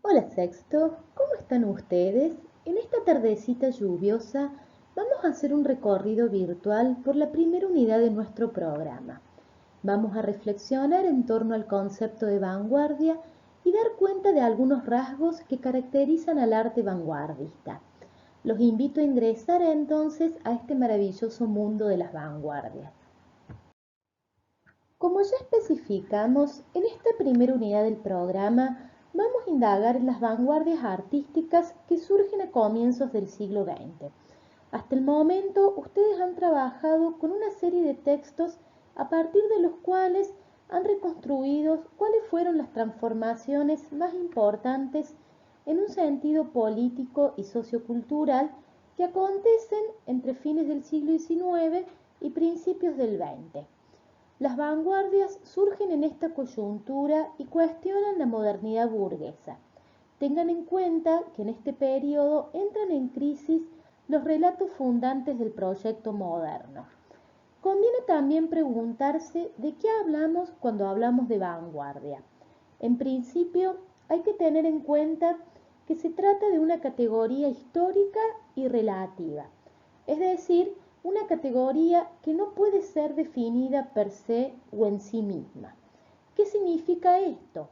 Hola Sexto, ¿cómo están ustedes? En esta tardecita lluviosa vamos a hacer un recorrido virtual por la primera unidad de nuestro programa. Vamos a reflexionar en torno al concepto de vanguardia y dar cuenta de algunos rasgos que caracterizan al arte vanguardista. Los invito a ingresar entonces a este maravilloso mundo de las vanguardias. Como ya especificamos, en esta primera unidad del programa vamos a indagar en las vanguardias artísticas que surgen a comienzos del siglo XX. Hasta el momento, ustedes han trabajado con una serie de textos a partir de los cuales han reconstruido cuáles fueron las transformaciones más importantes en un sentido político y sociocultural que acontecen entre fines del siglo XIX y principios del XX. Las vanguardias surgen en esta coyuntura y cuestionan la modernidad burguesa. Tengan en cuenta que en este periodo entran en crisis los relatos fundantes del proyecto moderno. Conviene también preguntarse de qué hablamos cuando hablamos de vanguardia. En principio, hay que tener en cuenta que se trata de una categoría histórica y relativa, es decir, una categoría que no puede ser definida per se o en sí misma. ¿Qué significa esto?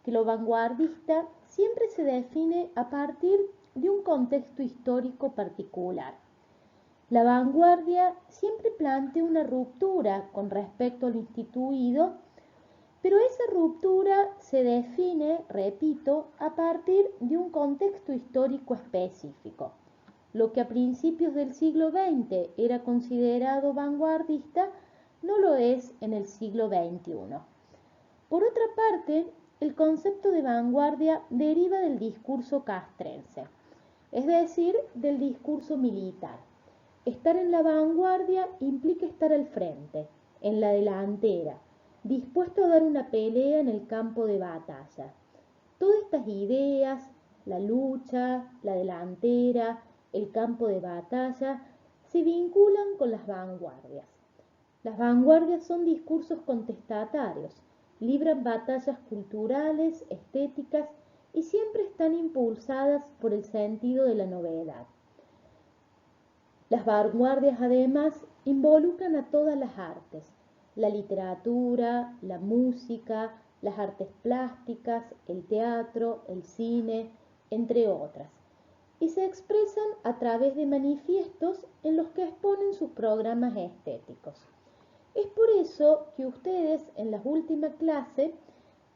Que lo vanguardista siempre se define a partir de un contexto histórico particular. La vanguardia siempre plantea una ruptura con respecto al instituido, pero esa ruptura se define, repito, a partir de un contexto histórico específico. Lo que a principios del siglo XX era considerado vanguardista no lo es en el siglo XXI. Por otra parte, el concepto de vanguardia deriva del discurso castrense, es decir, del discurso militar. Estar en la vanguardia implica estar al frente, en la delantera, dispuesto a dar una pelea en el campo de batalla. Todas estas ideas, la lucha, la delantera, el campo de batalla, se vinculan con las vanguardias. Las vanguardias son discursos contestatarios, libran batallas culturales, estéticas y siempre están impulsadas por el sentido de la novedad. Las vanguardias además involucran a todas las artes, la literatura, la música, las artes plásticas, el teatro, el cine, entre otras, y se expresan a través de manifiestos en los que exponen sus programas estéticos. Es por eso que ustedes en la última clase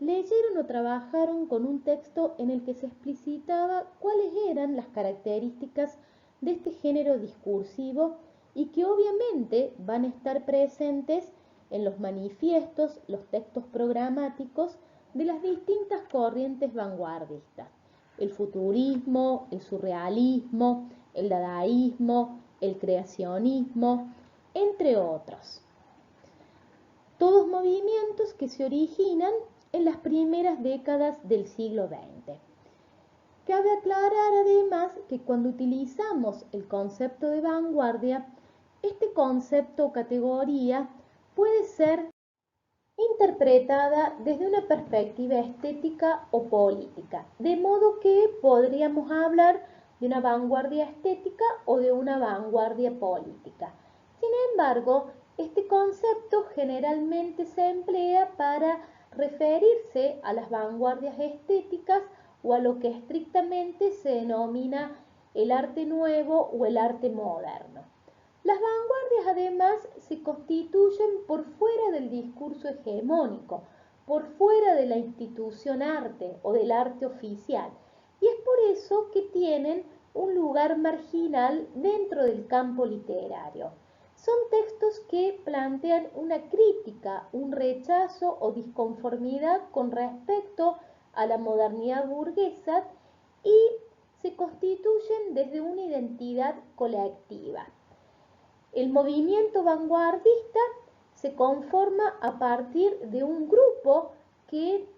leyeron o trabajaron con un texto en el que se explicitaba cuáles eran las características de este género discursivo y que obviamente van a estar presentes en los manifiestos, los textos programáticos de las distintas corrientes vanguardistas: el futurismo, el surrealismo, el dadaísmo, el creacionismo, entre otros. Todos movimientos que se originan en las primeras décadas del siglo XX. Cabe aclarar además que cuando utilizamos el concepto de vanguardia, este concepto o categoría puede ser interpretada desde una perspectiva estética o política, de modo que podríamos hablar de una vanguardia estética o de una vanguardia política. Sin embargo, este concepto generalmente se emplea para referirse a las vanguardias estéticas o a lo que estrictamente se denomina el arte nuevo o el arte moderno. Las vanguardias además se constituyen por fuera del discurso hegemónico, por fuera de la institución arte o del arte oficial, y es por eso que tienen un lugar marginal dentro del campo literario. Son textos que plantean una crítica, un rechazo o disconformidad con respecto a la modernidad burguesa y se constituyen desde una identidad colectiva. El movimiento vanguardista se conforma a partir de un grupo que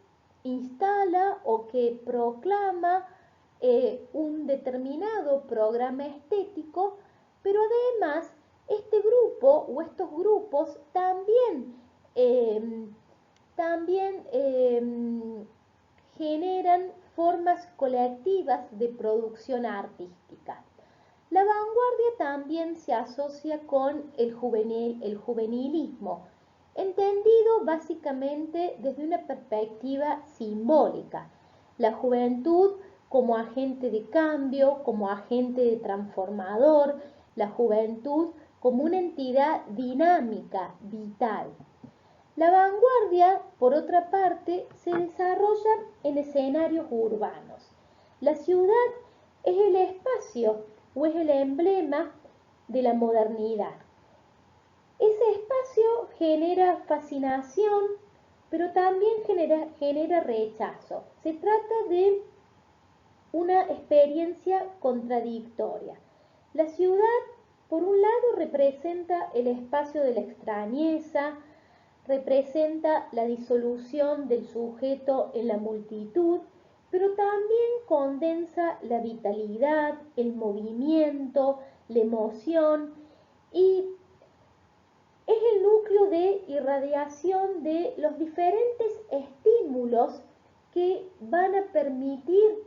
instala o que proclama un determinado programa estético, pero además este grupo o estos grupos también generan formas colectivas de producción artística. La vanguardia también se asocia con el juvenilismo, entendido básicamente desde una perspectiva simbólica. La juventud como agente de cambio, como agente de transformador, la juventud como una entidad dinámica, vital. La vanguardia, por otra parte, se desarrolla en escenarios urbanos. La ciudad es el espacio o es el emblema de la modernidad. Ese espacio genera fascinación, pero también genera rechazo. Se trata de una experiencia contradictoria. La ciudad, por un lado, representa el espacio de la extrañeza, representa la disolución del sujeto en la multitud, pero también condensa la vitalidad, el movimiento, la emoción y es el núcleo de irradiación de los diferentes estímulos que van a permitir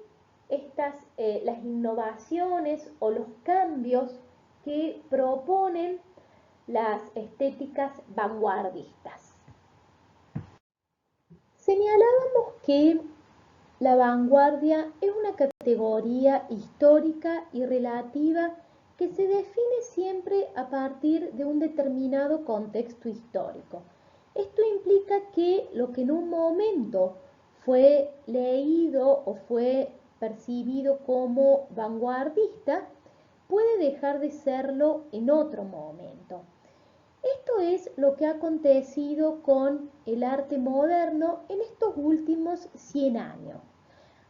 las innovaciones o los cambios que proponen las estéticas vanguardistas. Señalábamos que la vanguardia es una categoría histórica y relativa que se define siempre a partir de un determinado contexto histórico. Esto implica que lo que en un momento fue leído o fue percibido como vanguardista puede dejar de serlo en otro momento. Esto es lo que ha acontecido con el arte moderno en estos últimos 100 años.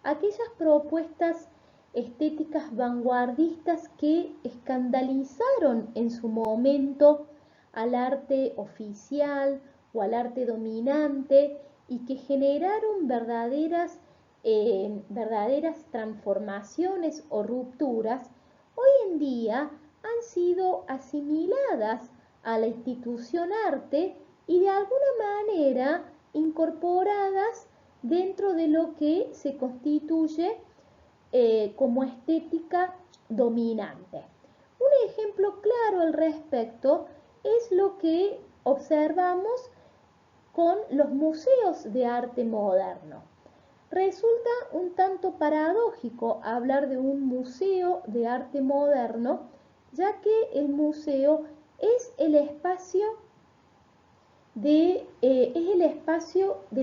Aquellas propuestas estéticas vanguardistas que escandalizaron en su momento al arte oficial o al arte dominante y que generaron verdaderas transformaciones o rupturas, hoy en día han sido asimiladas a la institución arte y de alguna manera incorporadas dentro de lo que se constituye como estética dominante. Un ejemplo claro al respecto es lo que observamos con los museos de arte moderno. Resulta un tanto paradójico hablar de un museo de arte moderno, ya que el museo es el espacio de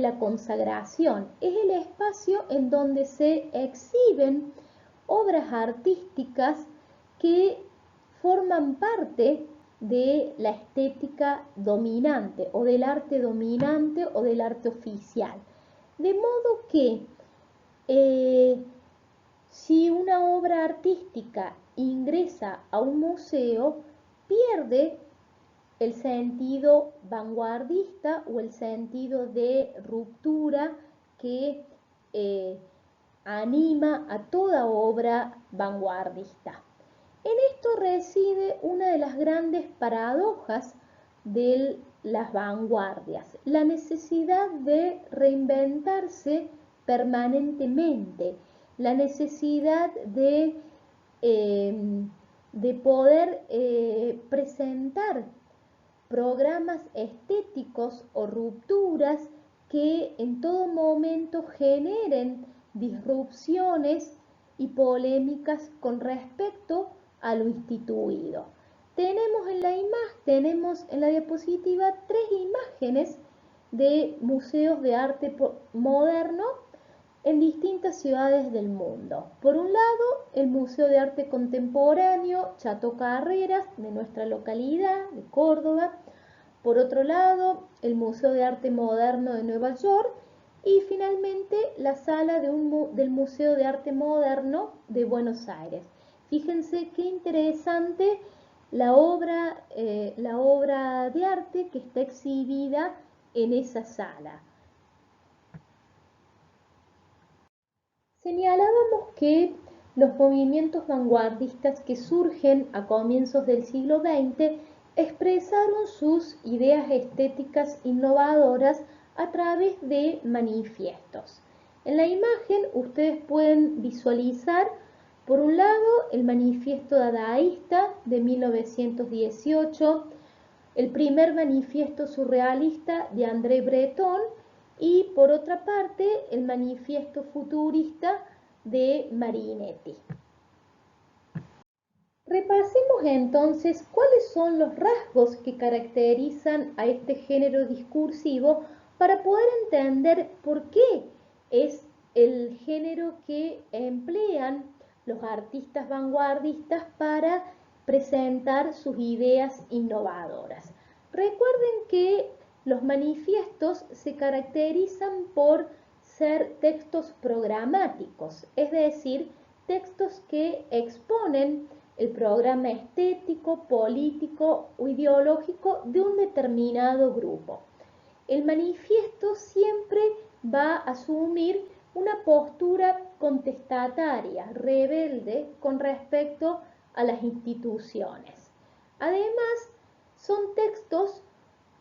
la consagración, es el espacio en donde se exhiben obras artísticas que forman parte de la estética dominante o del arte dominante o del arte oficial. De modo que si una obra artística ingresa a un museo, pierde el sentido vanguardista o el sentido de ruptura que anima a toda obra vanguardista. En esto reside una de las grandes paradojas de las vanguardias, la necesidad de reinventarse permanentemente, la necesidad de poder presentar programas estéticos o rupturas que en todo momento generen disrupciones y polémicas con respecto a lo instituido. Tenemos en la diapositiva 3 imágenes de museos de arte moderno en distintas ciudades del mundo. Por un lado, el Museo de Arte Contemporáneo Chato Carreras, de nuestra localidad, de Córdoba. Por otro lado, el Museo de Arte Moderno de Nueva York. Y finalmente, la sala del Museo de Arte Moderno de Buenos Aires. Fíjense qué interesante la obra de arte que está exhibida en esa sala. Señalábamos que los movimientos vanguardistas que surgen a comienzos del siglo XX expresaron sus ideas estéticas innovadoras a través de manifiestos. En la imagen ustedes pueden visualizar, por un lado, el manifiesto dadaísta de 1918, el primer manifiesto surrealista de André Breton y, por otra parte, el manifiesto futurista de Marinetti. Repasemos entonces cuáles son los rasgos que caracterizan a este género discursivo para poder entender por qué es el género que emplean los artistas vanguardistas para presentar sus ideas innovadoras. Recuerden que los manifiestos se caracterizan por ser textos programáticos, es decir, textos que exponen el programa estético, político o ideológico de un determinado grupo. El manifiesto siempre va a asumir una postura contestataria, rebelde con respecto a las instituciones. Además, son textos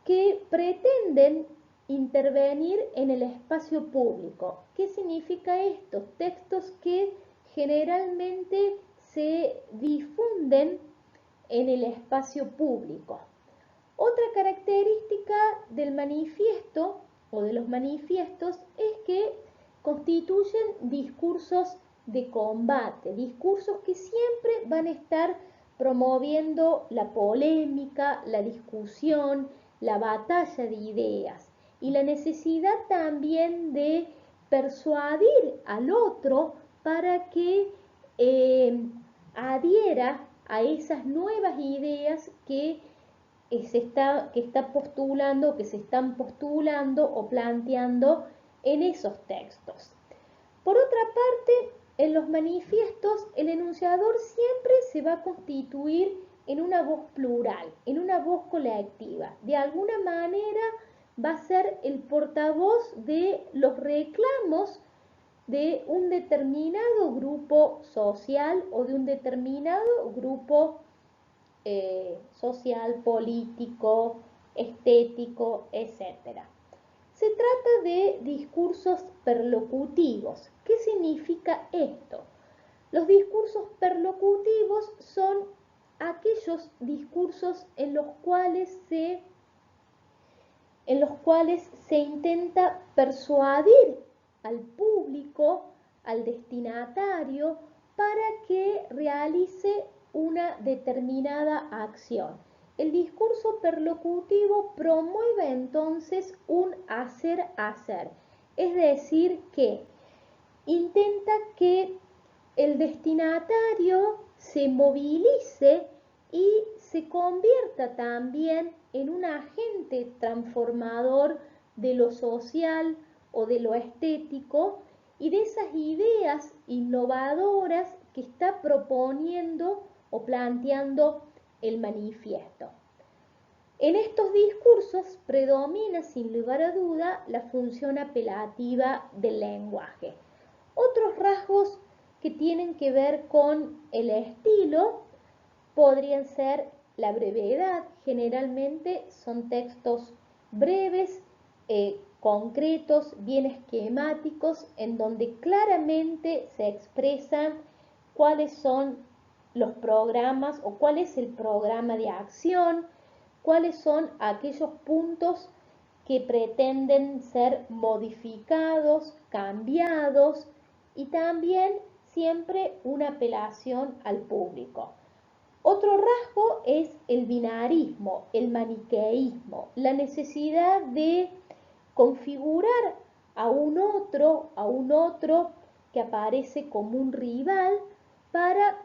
que pretenden intervenir en el espacio público. ¿Qué significa esto? Textos que generalmente se difunden en el espacio público. Otra característica del manifiesto o de los manifiestos es que constituyen discursos de combate, discursos que siempre van a estar promoviendo la polémica, la discusión, la batalla de ideas y la necesidad también de persuadir al otro para que adhiera a esas nuevas ideas que se están postulando o planteando en esos textos. Por otra parte, en los manifiestos, el enunciador siempre se va a constituir en una voz plural, en una voz colectiva. De alguna manera va a ser el portavoz de los reclamos de un determinado grupo social o de un determinado grupo social, político, estético, etc. Se trata de discursos perlocutivos. ¿Qué significa esto? Los discursos perlocutivos son aquellos discursos en los cuales se intenta persuadir al público, al destinatario, para que realice una determinada acción. El discurso perlocutivo promueve entonces un hacer-hacer, es decir, que intenta que el destinatario se movilice y se convierta también en un agente transformador de lo social o de lo estético y de esas ideas innovadoras que está proponiendo o planteando el manifiesto. En estos discursos predomina sin lugar a duda la función apelativa del lenguaje. Otros rasgos que tienen que ver con el estilo podrían ser la brevedad. Generalmente son textos breves, concretos, bien esquemáticos, en donde claramente se expresan cuáles son los programas o cuál es el programa de acción, cuáles son aquellos puntos que pretenden ser modificados, cambiados y también siempre una apelación al público. Otro rasgo es el binarismo, el maniqueísmo, la necesidad de configurar a un otro que aparece como un rival para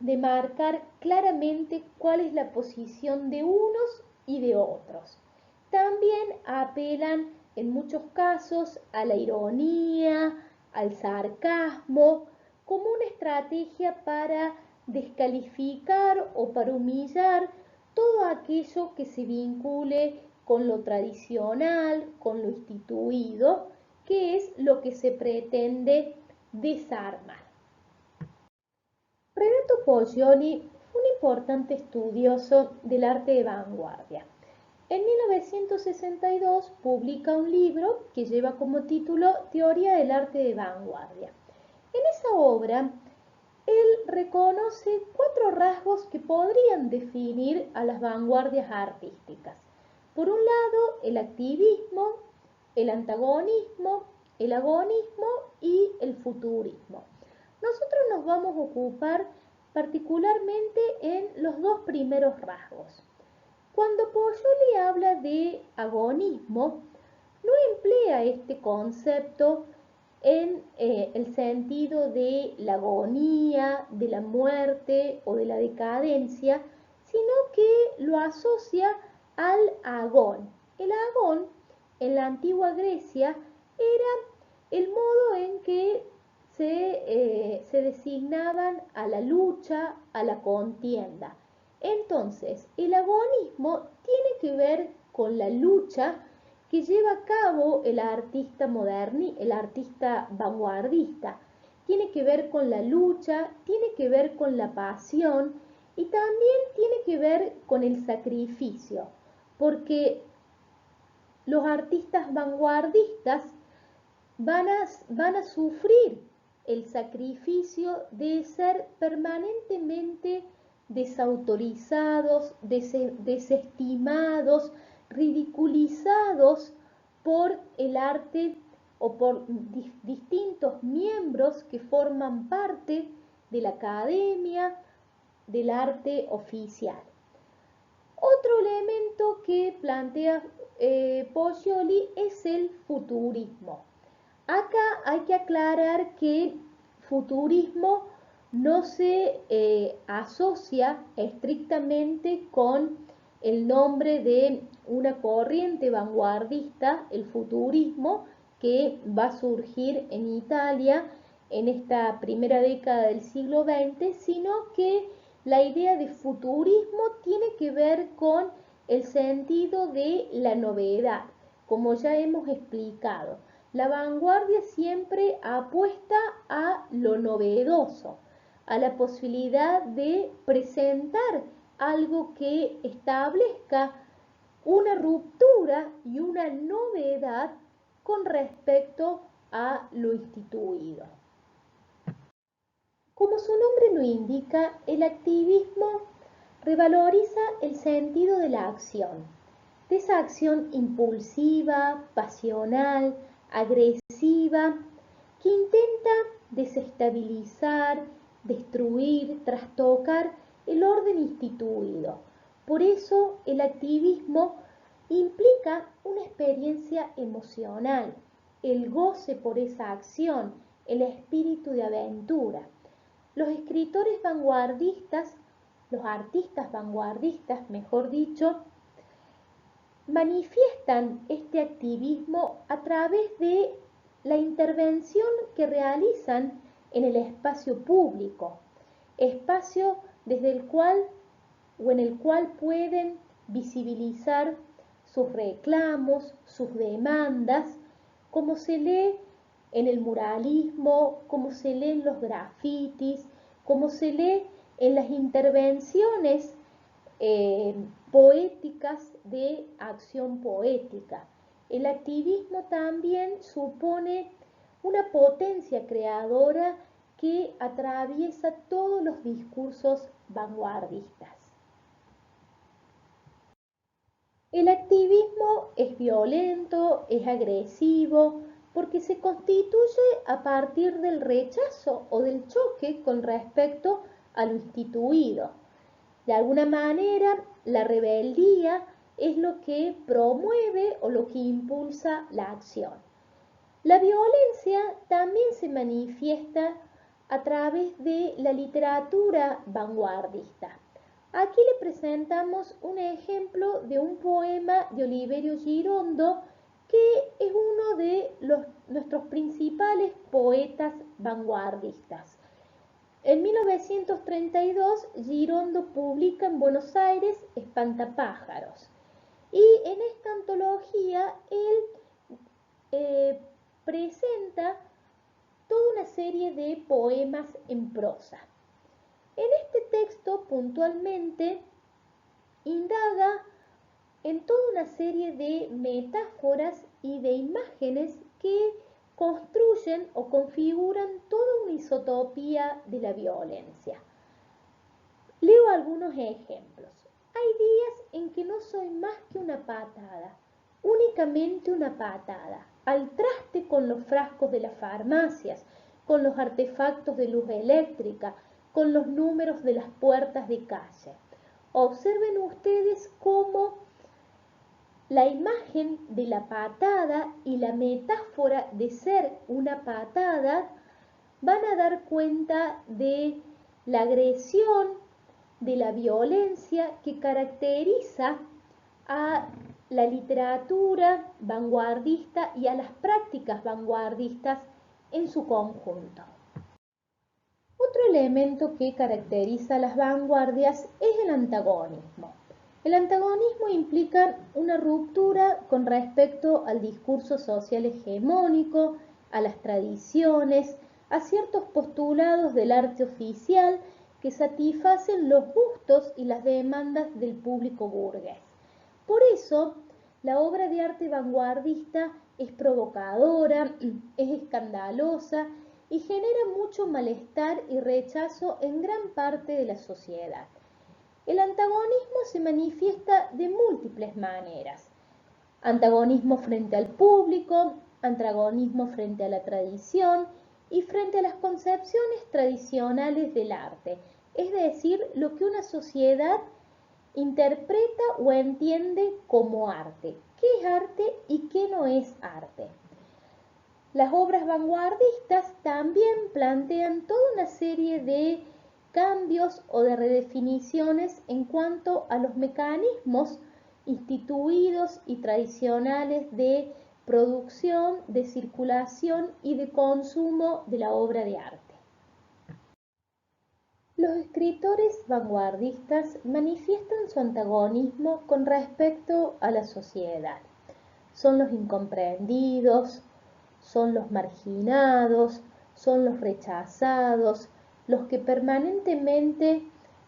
demarcar claramente cuál es la posición de unos y de otros. También apelan en muchos casos a la ironía, al sarcasmo, como una estrategia para descalificar o para humillar todo aquello que se vincule con lo tradicional, con lo instituido, que es lo que se pretende desarmar. Renato Poggioli fue un importante estudioso del arte de vanguardia. En 1962 publica un libro que lleva como título Teoría del arte de vanguardia. En esa obra, él reconoce 4 rasgos que podrían definir a las vanguardias artísticas. Por un lado, el activismo, el antagonismo, el agonismo y el futurismo. Nosotros nos vamos a ocupar particularmente en los 2 primeros rasgos. Cuando Poyoli habla de agonismo, no emplea este concepto en el sentido de la agonía, de la muerte o de la decadencia, sino que lo asocia al agón. El agón en la antigua Grecia era el modo en que se designaban a la lucha, a la contienda. Entonces, el agonismo tiene que ver con la lucha que lleva a cabo el artista moderno, el artista vanguardista. Tiene que ver con la lucha, tiene que ver con la pasión y también tiene que ver con el sacrificio, porque los artistas vanguardistas van a sufrir el sacrificio de ser permanentemente desautorizados, desestimados, ridiculizados por el arte o por distintos miembros que forman parte de la academia del arte oficial. Otro elemento que plantea Poyoli es el futurismo. Acá hay que aclarar que futurismo no se asocia estrictamente con el nombre de una corriente vanguardista, el futurismo, que va a surgir en Italia en esta primera década del siglo XX, sino que la idea de futurismo tiene que ver con el sentido de la novedad, como ya hemos explicado. La vanguardia siempre apuesta a lo novedoso, a la posibilidad de presentar algo que establezca una ruptura y una novedad con respecto a lo instituido. Como su nombre lo indica, el activismo revaloriza el sentido de la acción, de esa acción impulsiva, pasional, agresiva, que intenta desestabilizar, destruir, trastocar el orden instituido. Por eso el activismo implica una experiencia emocional, el goce por esa acción, el espíritu de aventura. Los escritores vanguardistas, los artistas vanguardistas, mejor dicho, manifiestan este activismo a través de la intervención que realizan en el espacio público, espacio desde el cual o en el cual pueden visibilizar sus reclamos, sus demandas, como se lee en el muralismo, como se lee en los grafitis, como se lee en las intervenciones poéticas de acción poética. El activismo también supone una potencia creadora que atraviesa todos los discursos vanguardistas. El activismo es violento, es agresivo, porque se constituye a partir del rechazo o del choque con respecto a lo instituido. De alguna manera, la rebeldía es lo que promueve o lo que impulsa la acción. La violencia también se manifiesta a través de la literatura vanguardista. Aquí le presentamos un ejemplo de un poema de Oliverio Girondo, que es uno de nuestros principales poetas vanguardistas. En 1932, Girondo publica en Buenos Aires Espantapájaros, y en esta antología él presenta toda una serie de poemas en prosa. En este texto puntualmente indaga en toda una serie de metáforas y de imágenes que construyen o configuran toda una isotopía de la violencia. Leo algunos ejemplos. Hay días en que no soy más que una patada, únicamente una patada, al traste con los frascos de las farmacias, con los artefactos de luz eléctrica, con los números de las puertas de calle. Observen ustedes cómo la imagen de la patada y la metáfora de ser una patada van a dar cuenta de la agresión, de la violencia que caracteriza a la literatura vanguardista y a las prácticas vanguardistas en su conjunto. Otro elemento que caracteriza a las vanguardias es el antagonismo. El antagonismo implica una ruptura con respecto al discurso social hegemónico, a las tradiciones, a ciertos postulados del arte oficial que satisfacen los gustos y las demandas del público burgués. Por eso, la obra de arte vanguardista es provocadora, es escandalosa y genera mucho malestar y rechazo en gran parte de la sociedad. El antagonismo se manifiesta de múltiples maneras. Antagonismo frente al público, antagonismo frente a la tradición y frente a las concepciones tradicionales del arte, es decir, lo que una sociedad interpreta o entiende como arte. ¿Qué es arte y qué no es arte? Las obras vanguardistas también plantean toda una serie de cambios o de redefiniciones en cuanto a los mecanismos instituidos y tradicionales de producción, de circulación y de consumo de la obra de arte. Los escritores vanguardistas manifiestan su antagonismo con respecto a la sociedad. Son los incomprendidos, son los marginados, son los rechazados, los que permanentemente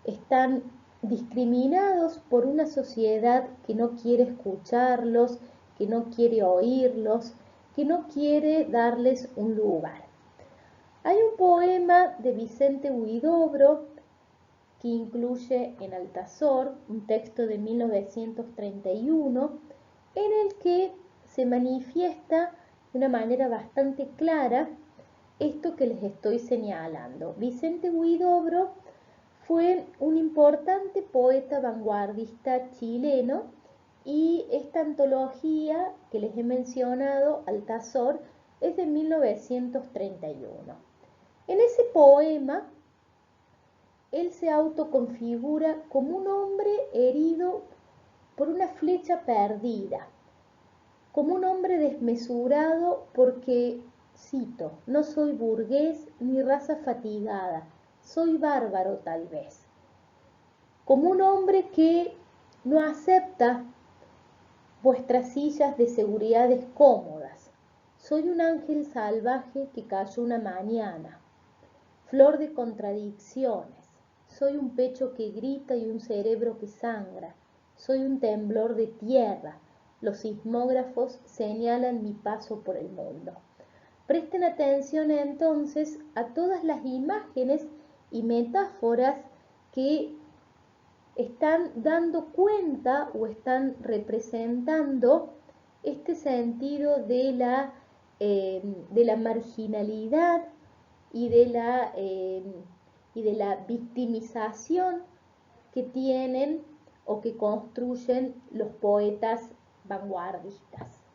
están discriminados por una sociedad que no quiere escucharlos, que no quiere oírlos, que no quiere darles un lugar. Hay un poema de Vicente Huidobro que incluye en Altazor, un texto de 1931, en el que se manifiesta de una manera bastante clara esto que les estoy señalando. Vicente Huidobro fue un importante poeta vanguardista chileno y esta antología que les he mencionado, Altazor, es de 1931. En ese poema, él se autoconfigura como un hombre herido por una flecha perdida, como un hombre desmesurado porque, cito, no soy burgués ni raza fatigada, soy bárbaro tal vez, como un hombre que no acepta vuestras sillas de seguridades cómodas, soy un ángel salvaje que cayó una mañana, flor de contradicciones, soy un pecho que grita y un cerebro que sangra, soy un temblor de tierra, los sismógrafos señalan mi paso por el mundo. Presten atención entonces a todas las imágenes y metáforas que están dando cuenta o están representando este sentido de la marginalidad y de la victimización que tienen o que construyen los poetas vanguardistas.